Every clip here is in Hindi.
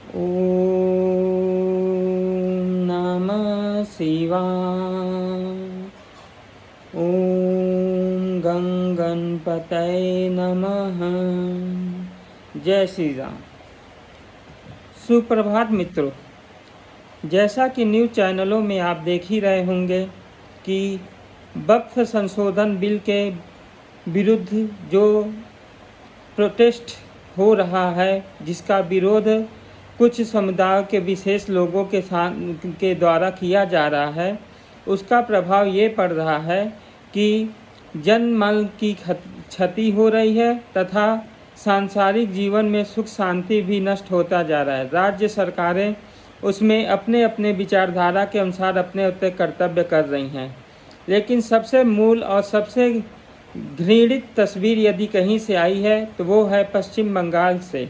ओम नमः शिवाय। ओम गं गणपतये नमः। जय श्री राम। सुप्रभात मित्रों, जैसा कि न्यूज़ चैनलों में आप देख ही रहे होंगे कि वक्फ संशोधन बिल के विरुद्ध जो प्रोटेस्ट हो रहा है, जिसका विरोध कुछ समुदाय के विशेष लोगों के द्वारा किया जा रहा है, उसका प्रभाव ये पड़ रहा है कि जनमल की क्षति हो रही है तथा सांसारिक जीवन में सुख शांति भी नष्ट होता जा रहा है। राज्य सरकारें उसमें अपने अपने विचारधारा के अनुसार अपने अपने कर्तव्य कर रही हैं, लेकिन सबसे मूल और सबसे घृणित तस्वीर यदि कहीं से आई है तो वो है पश्चिम बंगाल से,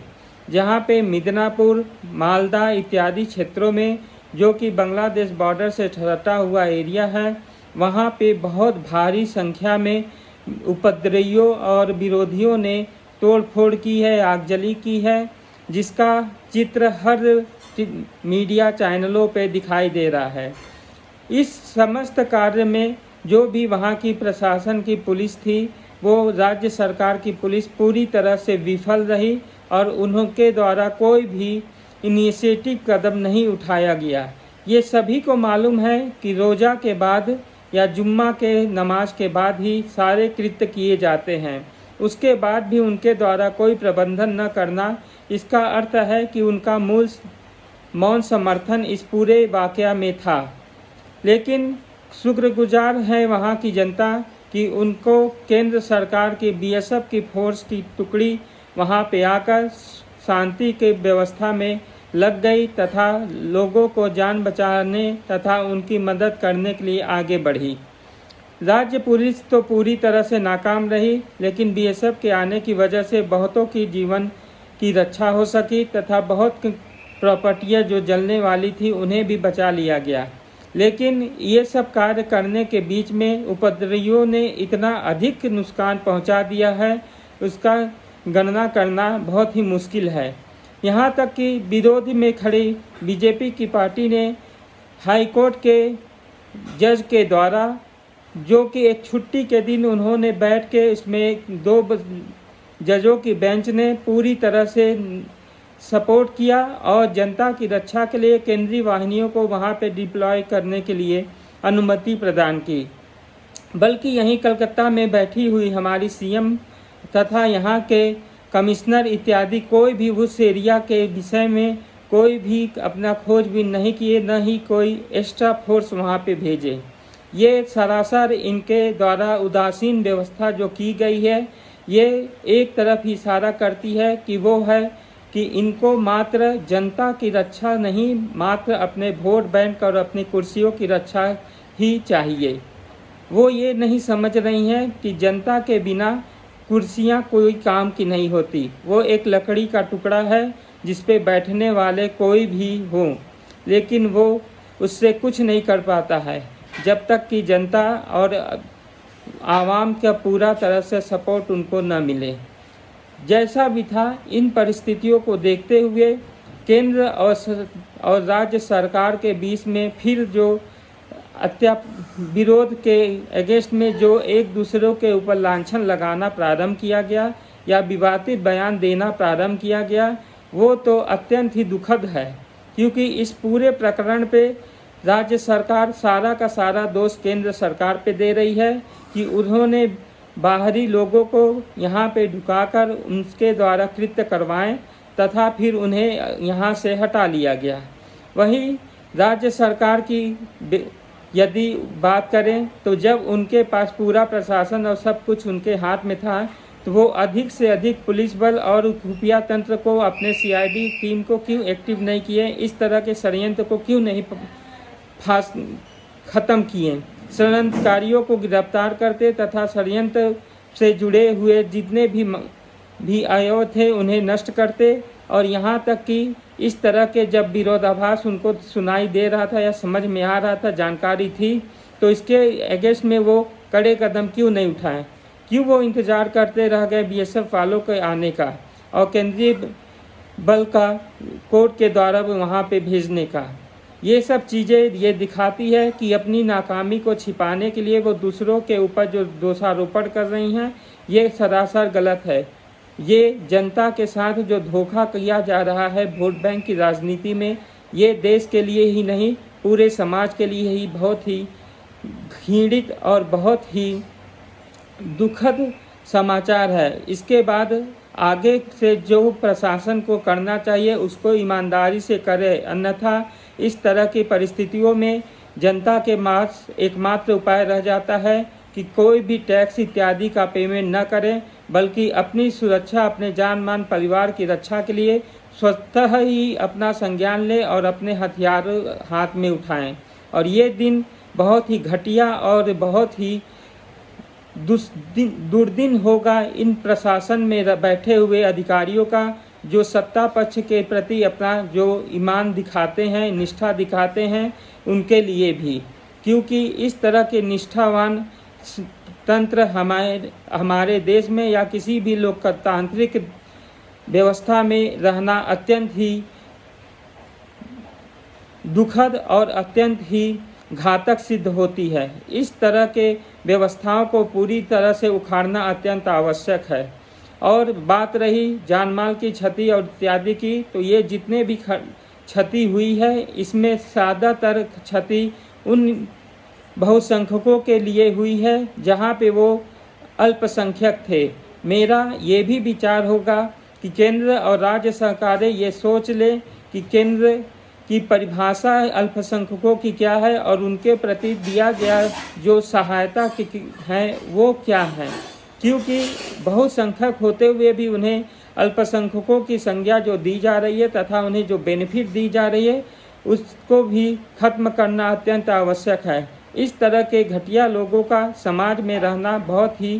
जहाँ पे मिदनापुर, मालदा इत्यादि क्षेत्रों में, जो कि बांग्लादेश बॉर्डर से सटा हुआ एरिया है, वहाँ पे बहुत भारी संख्या में उपद्रवियों और विरोधियों ने तोड़फोड़ की है, आगजनी की है, जिसका चित्र हर मीडिया चैनलों पे दिखाई दे रहा है। इस समस्त कार्य में जो भी वहाँ की प्रशासन की पुलिस थी, वो राज्य सरकार की पुलिस पूरी तरह से विफल रही और उनके द्वारा कोई भी इनिशिएटिव कदम नहीं उठाया गया। ये सभी को मालूम है कि रोज़ा के बाद या जुम्मा के नमाज के बाद ही सारे कृत्य किए जाते हैं, उसके बाद भी उनके द्वारा कोई प्रबंधन न करना, इसका अर्थ है कि उनका मूल मौन समर्थन इस पूरे वाक़या में था। लेकिन शुक्रगुजार है वहाँ की जनता कि उनको केंद्र सरकार की बीएसएफ की फोर्स की टुकड़ी वहाँ पे आकर शांति के व्यवस्था में लग गई तथा लोगों को जान बचाने तथा उनकी मदद करने के लिए आगे बढ़ी। राज्य पुलिस तो पूरी तरह से नाकाम रही, लेकिन बीएसएफ के आने की वजह से बहुतों की जीवन की रक्षा हो सकी तथा बहुत प्रॉपर्टियाँ जो जलने वाली थी उन्हें भी बचा लिया गया। लेकिन ये सब कार्य करने के बीच में उपद्रवियों ने इतना अधिक नुकसान पहुंचा दिया है, उसका गणना करना बहुत ही मुश्किल है। यहाँ तक कि विरोध में खड़ी बीजेपी की पार्टी ने हाईकोर्ट के जज के द्वारा, जो कि एक छुट्टी के दिन उन्होंने बैठ के इसमें 2 जजों की बेंच ने पूरी तरह से सपोर्ट किया और जनता की रक्षा के लिए केंद्रीय वाहिनियों को वहां पे डिप्लॉय करने के लिए अनुमति प्रदान की। बल्कि यहीं कलकत्ता में बैठी हुई हमारी सीएम तथा यहाँ के कमिश्नर इत्यादि कोई भी उस एरिया के विषय में कोई भी अपना खोजबीन नहीं किए, न ही कोई एक्स्ट्रा फोर्स वहाँ पे भेजे। ये सरासर इनके द्वारा उदासीन व्यवस्था जो की गई है, ये एक तरफ इशारा करती है कि वो है कि इनको मात्र जनता की रक्षा नहीं, मात्र अपने वोट बैंक और अपनी कुर्सियों की रक्षा ही चाहिए। वो ये नहीं समझ रही हैं कि जनता के बिना कुर्सियां कोई काम की नहीं होती। वो एक लकड़ी का टुकड़ा है जिस पे बैठने वाले कोई भी हो, लेकिन वो उससे कुछ नहीं कर पाता है जब तक कि जनता और आवाम का पूरा तरह से सपोर्ट उनको न मिले। जैसा भी था, इन परिस्थितियों को देखते हुए केंद्र और राज्य सरकार के बीच में फिर जो विरोध के अगेंस्ट में जो एक दूसरे के ऊपर लांछन लगाना प्रारंभ किया गया या विवादित बयान देना प्रारंभ किया गया, वो तो अत्यंत ही दुखद है, क्योंकि इस पूरे प्रकरण पे राज्य सरकार सारा का सारा दोष केंद्र सरकार पे दे रही है कि उन्होंने बाहरी लोगों को यहाँ पे ढुकाकर उनके द्वारा कृत्य करवाएं तथा फिर उन्हें यहाँ से हटा लिया गया। वहीं राज्य सरकार की यदि बात करें तो जब उनके पास पूरा प्रशासन और सब कुछ उनके हाथ में था, तो वो अधिक से अधिक पुलिस बल और खुफिया तंत्र को, अपने सीआईडी टीम को क्यों एक्टिव नहीं किए, इस तरह के षड्यंत्र को क्यों नहीं ख़त्म किए, षड्यंत्रकारियों को गिरफ्तार करते तथा षड्यंत्र से जुड़े हुए जितने भी आयोग थे उन्हें नष्ट करते। और यहाँ तक कि इस तरह के जब विरोधाभास उनको सुनाई दे रहा था या समझ में आ रहा था, जानकारी थी, तो इसके अगेंस्ट में वो कड़े कदम क्यों नहीं उठाए, क्यों वो इंतज़ार करते रह गए बीएसएफ वालों के आने का। और केंद्रीय बल का कोर्ट के द्वारा वहाँ पे भेजने का। ये सब चीज़ें ये दिखाती है कि अपनी नाकामी को छिपाने के लिए वो दूसरों के ऊपर जो दोषारोपण कर रही हैं, ये सरासर गलत है। ये जनता के साथ जो धोखा किया जा रहा है वोट बैंक की राजनीति में, ये देश के लिए ही नहीं पूरे समाज के लिए ही बहुत ही घृणित और बहुत ही दुखद समाचार है। इसके बाद आगे से जो प्रशासन को करना चाहिए उसको ईमानदारी से करे, अन्यथा इस तरह की परिस्थितियों में जनता के पास एकमात्र उपाय रह जाता है कि कोई भी टैक्स इत्यादि का पेमेंट न करें, बल्कि अपनी सुरक्षा, अपने जान मान, परिवार की रक्षा के लिए स्वतः ही अपना संज्ञान लें और अपने हथियार हाथ में उठाएं। और ये दिन बहुत ही घटिया और बहुत ही दुर्दिन होगा इन प्रशासन में बैठे हुए अधिकारियों का, जो सत्ता पक्ष के प्रति अपना जो ईमान दिखाते हैं, निष्ठा दिखाते हैं, उनके लिए भी। क्योंकि इस तरह के निष्ठावान तंत्र हमारे देश में या किसी भी लोकतांत्रिक व्यवस्था में रहना अत्यंत ही दुखद और अत्यंत ही घातक सिद्ध होती है। इस तरह के व्यवस्थाओं को पूरी तरह से उखाड़ना अत्यंत आवश्यक है। और बात रही जानमाल की क्षति और इत्यादि की, तो ये जितने भी क्षति हुई है इसमें ज़्यादातर क्षति उन बहुसंख्यकों के लिए हुई है जहाँ पे वो अल्पसंख्यक थे। मेरा ये भी विचार होगा कि केंद्र और राज्य सरकारें ये सोच लें कि केंद्र की परिभाषा अल्पसंख्यकों की क्या है और उनके प्रति दिया गया जो सहायता है वो क्या है। क्योंकि बहुसंख्यक होते हुए भी उन्हें अल्पसंख्यकों की संज्ञा जो दी जा रही है तथा उन्हें जो बेनिफिट दी जा रही है उसको भी खत्म करना अत्यंत आवश्यक है। इस तरह के घटिया लोगों का समाज में रहना बहुत ही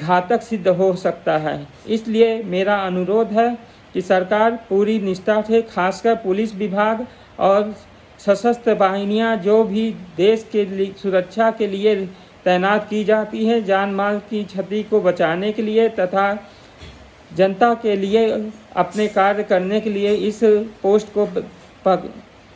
घातक सिद्ध हो सकता है। इसलिए मेरा अनुरोध है कि सरकार पूरी निष्ठा से, खासकर पुलिस विभाग और सशस्त्र वाहिनियां जो भी देश के सुरक्षा के लिए तैनात की जाती हैं, जान माल की क्षति को बचाने के लिए तथा जनता के लिए अपने कार्य करने के लिए इस पोस्ट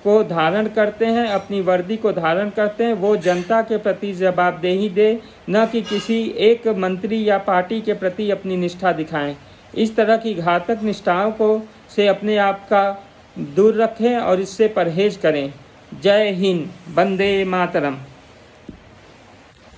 को धारण करते हैं, अपनी वर्दी को धारण करते हैं, वो जनता के प्रति जवाबदेही दे, न कि किसी एक मंत्री या पार्टी के प्रति अपनी निष्ठा दिखाएं। इस तरह की घातक निष्ठाओं को से अपने आप का दूर रखें और इससे परहेज करें। जय हिंद, वंदे मातरम।